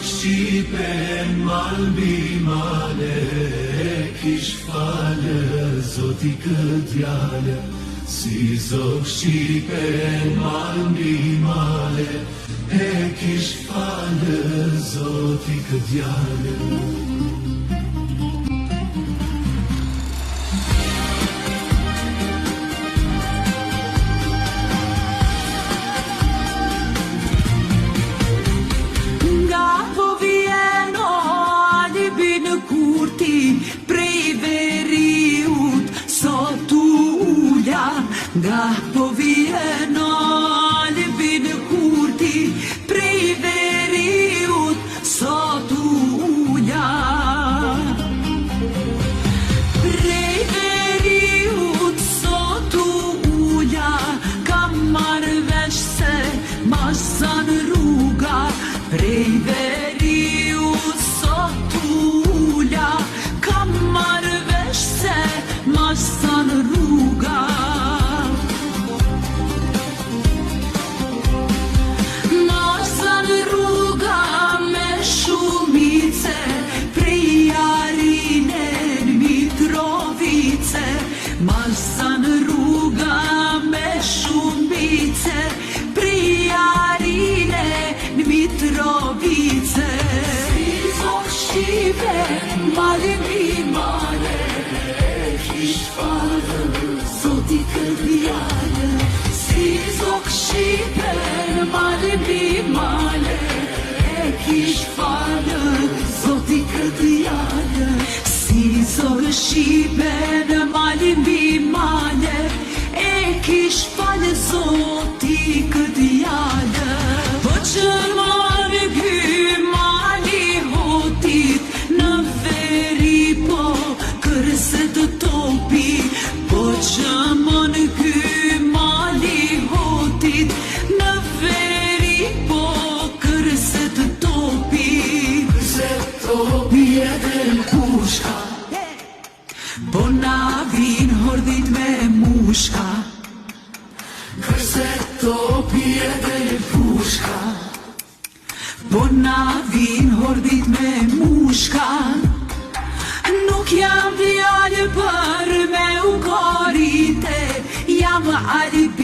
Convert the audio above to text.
Shqipen malbi male, kish falë Zoti këtë djale. Si zog Shqipen malbi male, kish falë Zoti këtë djale. Nga po vijeno libi në kurti, prej veriut sot ulla. Prej veriut sot ulla, kam marrë vesh se ma zan rruga. Prej veriut sot ulla, kam marrë vesh se ma zan rruga. Malsan rruga me shumbice, prijarine në Mitrovice. Si zog Shqipen malbi male, kish falë Zoti këtë djale. Si zog Shqipen malbi male, kish falë Zoti këtë djale. Si zog Shqipen malbi male, kish falë Zoti këtë djale. Po që marrë ky mali hotit, në veri po kërset topi. Po që marrë ky mali hotit, në veri po kërset topi. Kërset topi edhe pushka, po na vin hordit me mushka. kërset topi edhe pushka, po na vin hordit me mushka. Nuk jam djallë për me u korite, jam alibi.